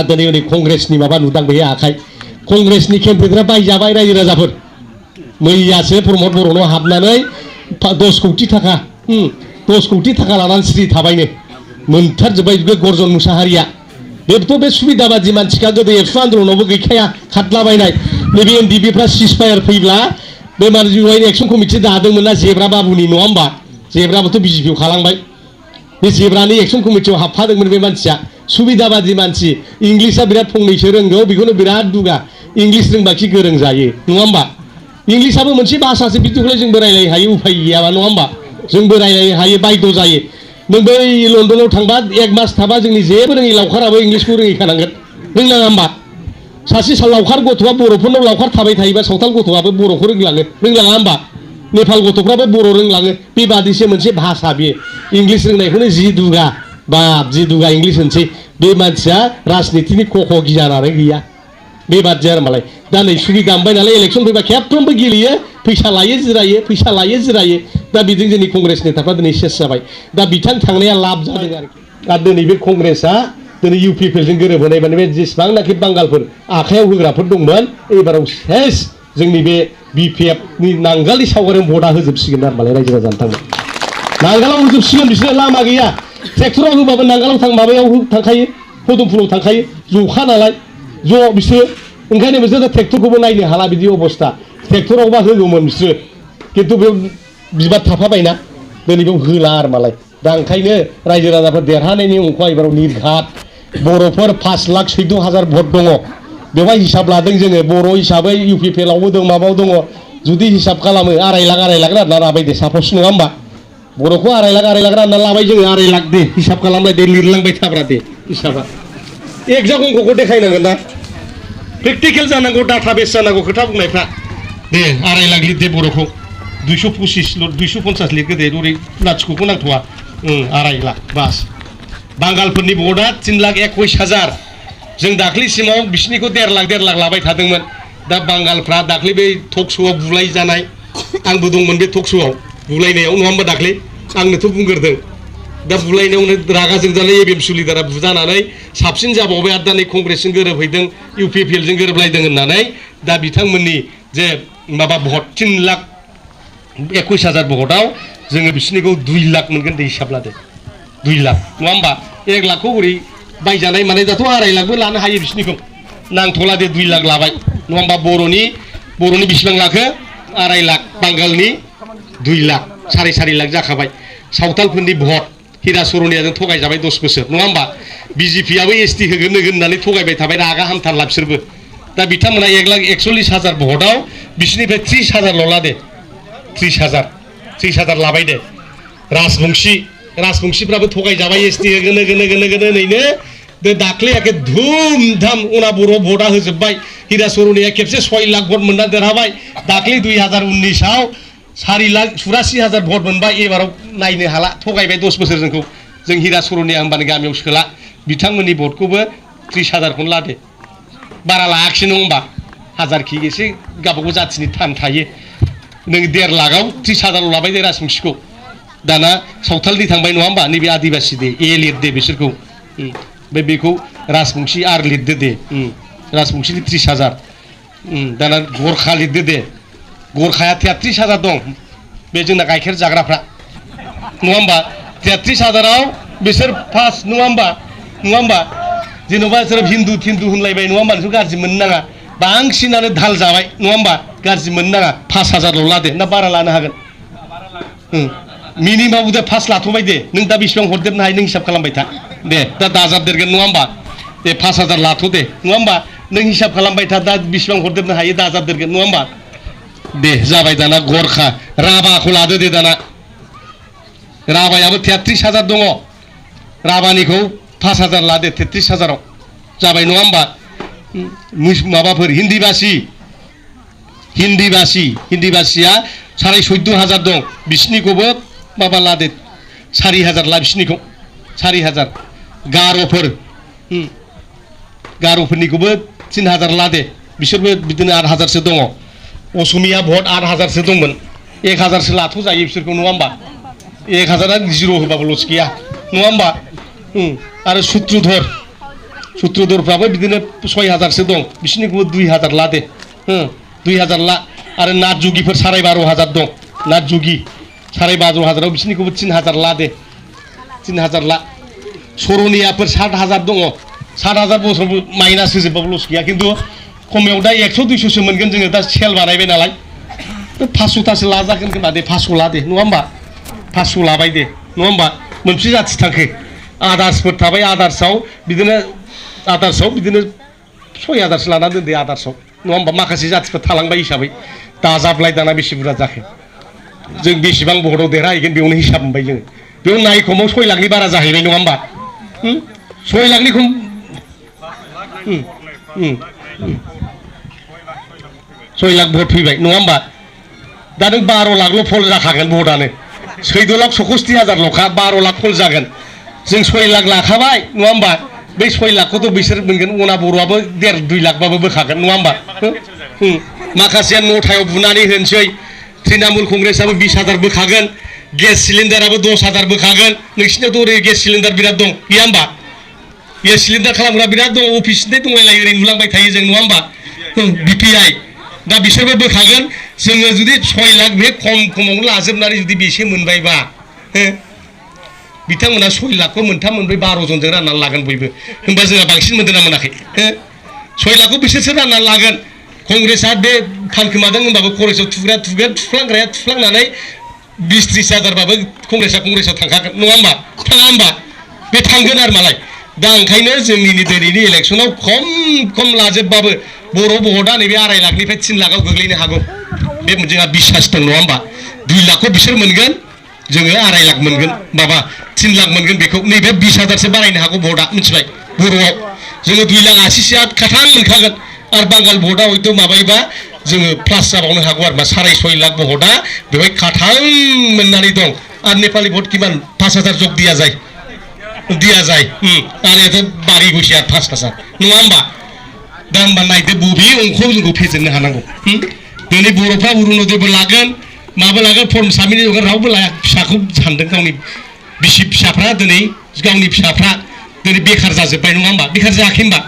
दिनै नै कंग्रेसनि माबा नुदां बे आखाइ कंग्रेसनि केम्पेनफ्रा बायजाबाय रायजो राजाफोर मैयासो प्रमद बर'नाव हाबनानै 10 कौटि थाखा 10 कौटि थाखा लानानै सिरि थाबायनो मोनथारजोब्बाय बे गर्जन मुसाहारिया बेथ' बे सुबिदाबादि मानसिखा गोदो एबसु आन्दलनावबो गैखाया खारलाबायनाय नैबे एनडिपिफ्रा सिजफायार फैब्ला बे मानसिखौहाय एक्सन कमिटि दादोंमोन ना जेब्रा बाबुनि नङा होमबा जेब्राबोथ' बिजेपिआव खालांबाय बे जेब्रानि एक्सन कमिटियाव हाबफादोंमोन बे मानसिया सुबिदाबादि मानसि इंलिसआ बिराद फंनैसो रोंगौ बेखौनो बिराद दुगा इंलिस रोंबाखि गोरों जायो नङा होमबा इंलिसआबो मोनसे भाषासो बिदिखौलाय जोंबो रायलायनो हायो उफाय गैयाबा नङा होमबा जोंबो रायलायनो हायो बायद' जायो नों बै लण्डनाव थांबा 1 मास थाबा जोंनि जेबो रोङि लावखाराबो इंलिसखौ रोंहैखानांगोन रोंनाङा होमबा सासे लावखार गथ'आ बर'फोरनाव लावखार थाबाय थायोबा सावथाल गथ'आबो बर'खौ रोंलाङा होमबा नेपाल गथ'फ्राबो बर' रोंलाङो बेबादिसो मोनसे भाषा बेयो इंलिस रोंनायखौनो जि दुगा इंलिस होनसै बे मानसिया राजनितिनि क'क' गियानानो गैया बेबादि आरो मालाय दा नै सुबिदा मोनबाय नालाय इलेक्सन फैबा खेबफ्रोमबो गेलेयो फैसा लायो जिरायो दा बिदिनो जोंनि कंग्रेस नेताफ्रा दिनै सेस जाबाय दा बिथां थांनाया लाब जादों आरोखि दा दिनै बे कंग्रेसआ दिनै इउपिपिएलजों गोरोबहोनाय माने बे जेसेबांनाखि बांगालफोर आखायाव होग्राफोर दंमोन एबाराव सेस जोंनि बे बिपिएफनि नांगालनि सावगारियाव भटआ होजोबसिगोन आरो मालाय रायजो राजानो थांबाय नांगालाव होजोबसिगोन बिसोरो लामा गैया ट्रेक्टराव होबाबो नांगालाव माबायाव थांखायो पदमफुलाव थांखायो ज'खा नालाय ज' बिसोरो ओंखायनो बिसोर ट्रेक्टरखौबो नायनो हाला बिदि अबस्था ट्रेक्टरावबा होगौमोन बिसोरो खिन्थु बेयाव बिबार थाफाबायना दिनै बेयाव होला आरो मालाय दा ओंखायनो रायजो राजाफोर देरहानायनि अंखआ एबाराव निर्घात बर'फोर 5,14,000 भट दङ बेवहाय हिसाब लादों जोङो बर' हिसाबै इउपिपिएलआवबो दं माबायाव दङ जुदि हिसाब खालामो 2,00,000 रानना लाबाय दे सापस नङा होमबा बर'खौ 2,00,000 रानना लाबाय जोङो 2,00,000 दे हिसाब खालामलाय दे लिरलांबाय थाब्रा दे हिसाबा एक्जाक्ट अंकखौ देखायनांगोन ना प्रेक्टिकेल जानांगौ डाटा बेस जानांगौ खोथा बुंनायफ्रा दे 2,00,000 लिर दे बर'खौ 250 लिरगो दे ओरै लाथिख'खौ नांथ'वा 2,00,000 बास बांगालफोरनि भटआ 3,21,000 जों दाख्लैसिमाव बिसिनिखौ 1,50,000 लाबाय थादोंमोन दा बांगालफ्रा दाख्लै बे टक श'आव बुलाय जानाय आंबो दंमोन बे टक श'आव बुलायनायाव नङा होमबा दाख्लै आंनोथ' बुंग्रोदों दा बुलायनायावनो रागा जोंजानाय एबिएमसु लिडारा बुजानानै साबसिन जाबावबाय आरो दा नै कंग्रेसजों गोरोबहैदों इउपिपिएलजों गोरोबलायदों होननानै दा बिथांमोननि जे माबा भट 3,21,000 भटआव जोङो बिसिनिखौ 2,00,000 मोनगोन दे हिसाब लादो 2,00,000 नङा होमबा 1,00,000खौ ओरै बायजानाय माने दाथ' 2,00,000बो लानो हायो बिसिनिखौ नांथ'ला दे 2,00,000 लाबाय नङा होमबा बर'नि बेसेबां लाखो 2,00,000 बांगालनि 2,00,000 4,50,000 जाखाबाय सावथालफोरनि भट हिरा सरनियाजों थगायजाबाय 10 बोसोर नङा होमबा बिजेपिआबो एसटि होगोन होननानै थगायबाय थाबाय रागा हामथारला बिसोरबो दा बिथांमोना 1,41,000 भटआव बिसिनिफ्राय 30,000 ला दे 30,000 लाबाय दे राजबंशीफ्राबो थगायजाबाय एसटि होगोन नैनो दे दाख्लै एखे धुमधाम उना बर' भटआ होजोब्बाय हिरा सरनिया खेबसे 6,00,000 भट मोनना देरहाबाय दाख्लै 2019आव 4,84,000 भट मोनबाय एबाराव नायनो हाला थगायबाय 10 बोसोर जोंखौ जों हिरा सरनिया होनबानो गामियाव सोला बिथांमोननि भटखौबो 30,000खौनो लादे बारा लायाखिसै नङा होमबा हाजारखि एसे गावबागाव जाथिनि थान थायो नों 1,50,000आव 30,000 लाबाय दे राजबंशीखौ दाना सावथालनि थांबाय नङा होमबा नैबे आदिबासि दे लिरदे बिसोरखौ बे बेखौ राजबंशी आर लिरदो दे राजबंशीनि 30,000 दाना गरखा लिरदो दे गरखाया 33,000 दं बे जोंना गाइखेर जाग्राफ्रा नङा होमबा 33,000आव बिसोर फार्स्ट नङा होमबा जेन'बा सोर हिन्दु होनलायबाय नङा होमबा नोंसोर गाज्रि मोननो नाङा बांसिनानो धाल जाबाय नङा होमबा गाज्रि मोननो नाङा 5,000 लादे ना बारा लानो हागोन मिनिमाम दे 5 लाथ'बाय दे नों दा बेसेबां हरदेरनो हायो नों हिसाब खालामबाय था दे दा दाजाबदेरगोन नङा होमबा दे 5,000 लाथ' दे नङा होमबा नों हिसाब खालामबाय था दा बेसेबां हरदेरनो हायो दाजाबदेरगोन नङा होमबा दे जाबाय दाना गरखा राभाखौ लादो दे दाना राभायाबो 33,000 दङ राभानिखौ 5,000 लादे 33,000आव जाबाय नङा होमबा माबाफोर हिन्दिबासिया 14,500 दं बिसिनिखौबो माबा लादे 4,000 ला बिसिनिखौ 4,000 गार'फोरनिखौबो 3,000 लादे बिसोरबो बिदिनो 8,000सो दङ असमिया भट 8,000सो दंमोन 1,000सो लाथ' जायो बिसोरखौ नङा होमबा 1,000आ 0 होबाबो लस गैया नङा होमबा आरो सुत्रधर सूत्रधरफ्राबो बिदिनो 6000सो दं बिसोरनिखौबो 2000 ला दे 2000 ला आरो नाथ जुगिफोर 12500 दं नाथ जुगि 12500 आव बिसोरनिखौबो 3000 ला दे 3000 ला सरनियाफोर 60000 दङ 60000 बोसोर माइनास होजोबबाबो लस गैया खिन्थु खमायाव दा 100 200 सो मोनगोन जोङो दा सेल बानायबाय नालाय 500 तासो लाजागोन खोमा दे 500 ला दे नङा होमबा 500 लाबाय दे नङा होमबा मोनसे जाथि थांखो आदार्सफोर थाबाय आदार्सआव बिदिनो 6000 सो लाना दोनदो आदार्सआव नङा होमबा माखासे जाथिफोर थालांबाय हिसाबै दाजाबलाय दाना बेसे बुरजा जाखो जों बेसेबां भटआव देरहाहैगोन बेयावनो हिसाब मोनबाय जोङो बेयाव नायखमाव 6 लाखनि बारा जाहैबाय नङा होमबा 6 लाखनि खम 6 लाख भट फैबाय नङा होमबा दा नों 12 लाखल' फल जाखागोन भटआनो 14,61,000 ल'खा 12 लाख फल जागोन जों 6 लाख लाखाबाय नङा होमबा बै 6 लाखखौथ' बिसोर मोनगोन अना बर'आबो 1.5-2 लाखबाबो बोखागोन नङा होमबा माखासेया न'थायाव बुनानै होनोसै तृणमूल कंग्रेसआबो 20,000 बोखागोन गेस सिलिन्डाराबो 10,000 बोखागोन नोंसिनावथ' ओरै गेस सिलिन्डार बिराद दं गैया होमबा गेस सिलिन्डार खालामग्रा बिराद दं अफिसनिफ्राय दंलायलायो ओरै नुलांबाय थायो जों नङा होमबा बिपिआइ दा बिसोरबो बोखागोन जोङो जुदि 6 लाख बे खमावनो लाजोबनानै जुदि बेसे मोनबायबा बिथांमोना 6 लाखखौ मोनथाम मोनब्रै 12 जनजों राननानै लागोन बयबो होमबा जोंहा बांसिन मोनदोंना मोनाखै 6 लाखखौ बिसोरसो राननानै लागोन कंग्रेसआ बे फानखोमादों होनबाबो कलेजाव थुफ्लांग्राया थुफ्लांनानै 20-30 हाजारबाबो कंग्रेसआव थांखागोन नङा होमबा थाङा होमबा बे थांगोन आरो मालाय दा ओंखायनो जोंनि दिनैनि इलेक्सनाव खम लाजोबबाबो बर' भटआ नैबे 2.5 लाखनिफ्राय 3 लाखआव गोग्लैनो हागौ बे जोंहा बिसास दं नङा होमबा 2 लाखखौ बिसोर मोनगोन जोङो 2.5 लाख मोनगोन माबा 3 लाख मोनगोन बेखौ नैबे 20,000सो बारायनो हागौ भटआ मिथिबाय बर'आव जोङो 2,80,000 खाथां मोनखागोन आरो बांगाल भटआ हयथ' माबायोबा जोङो प्लास जाबावनो हागौ आरो 6.5 लाख भटआ बेवहाय खाथां मोननानै दं आरो नेपालि भट किमान 5,000 जग दिया যায় आरो एथ' बारि गैया 5,000 नङा होमबा दा होमबा नायदो बबे अंखआव जोंखौ फेजेननो हानांगौ दिनै बर'फ्रा अरुण'दयबो लागोन माबा लागोन फर्म साबमिट होगोन रावबो लाया फिसाखौ सानदों गावनि बिसि फिसाफ्रा दिनै गावनि फिसाफ्रा दिनै बेखार जाजोब्बाय नङा होमबा बेखार जायाखै होमबा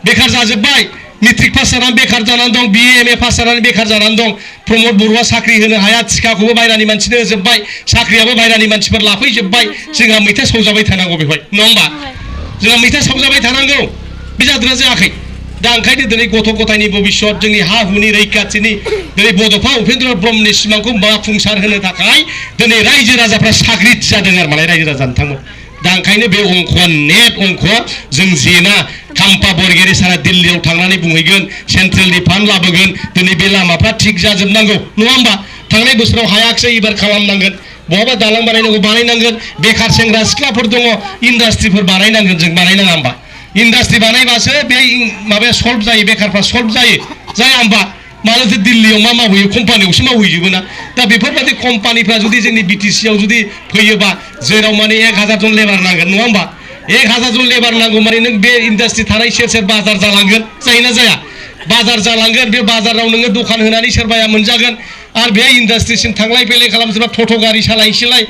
बेखार जाजोब्बाय मेट्रिक पास जानानै बेखार जानानै दं BA MA पास जानानै बेखार जानानै दं प्रमद बर'आ साख्रि होनो हाया थिखाखौबो बायरानि मानसिनो होजोब्बाय साख्रियाबो बायरानि मानसिफोर लाफैजोब्बाय जोंहा मैथा सावजाबाय थानांगौ बेवहाय नङा होमबा जोंहा मैथा सावजाबाय थानांगौ बे जादोंना जायाखै दा ओंखायनो दिनै गथ' गथायनि भबिष्यत जोंनि हा हुनि रैखाथिनि दिनै बड'फा उपेन्द्र ब्रह्मनि सिमांखौ माफुंसार होनो थाखाय दिनै रायजो राजाफ्रा साग्रिद जादों आरो मालाय रायजो राजा नोंथांमोन दा ओंखायनो बे अंकआ नेट अंकआ जों जेना खाम्फा बरगयारी सारा दिल्लीयाव थांनानै बुंहैगोन सेन्ट्रेलनि फान्ड लाबोगोन दिनै बे लामाफ्रा थिग जाजोबनांगौ नङा होमबा थांनाय बोसोराव हायाखिसै एबार खालामनांगोन बहाबा दालां बानायनांगोन बेखार सेंग्रा सिख्लाफोर दङ इन्डास्ट्रिफोर बानायनांगोन जों बानायनाङा होमबा इन्डास्ट्रि बानायबासो बे माबाया सल्भ जायो बेखारफ्रा सल्भ जाया होमबा मानोथो दिल्लीयाव मा मावहैयो कम्पानियावसो मावहैजोबो ना दा बेफोरबायदि कम्पानिफ्रा जुदि जोंनि बिटिसिआव जुदि फैयोबा जेराव माने 1000 जन लेबार नांगोन नङा होमबा 1000 जन लेबार नांगौ माने नों बे इन्डास्ट्रि थानाय सेर बाजार जालांगोन जायोना जाया बाजार जालांगोन बे बाजाराव नोङो दखान होनानै सोरबाया मोनजागोन आरो बे इन्डास्ट्रिसिम थांलाय फैलाय खालामजोबा ट'ट' गारि सालायनोसैलाय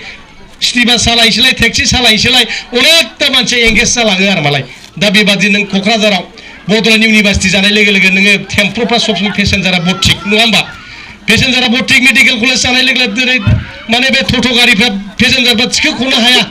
सिटि बास सालायनोसैलाय टेक्सि सालायनोसैलाय अनेकथा मानसि एंगेज जालाङो आरो मालाय दा बेबादि नों क'क्राझाराव बड'लेण्ड इउनिभार्सिटि जानाय लोगो लोगो नोङो टेम्प'फ्रा सबसमाय पेसेन्जारा बथिक नङा होमबा पेसेन्जारा बथिक मेडिकेल कलेज जानाय लोगो लोगो दिनै माने बे ट'ट' गारिफ्रा पेसेन्जारफ्रा थिखोख'नो हाया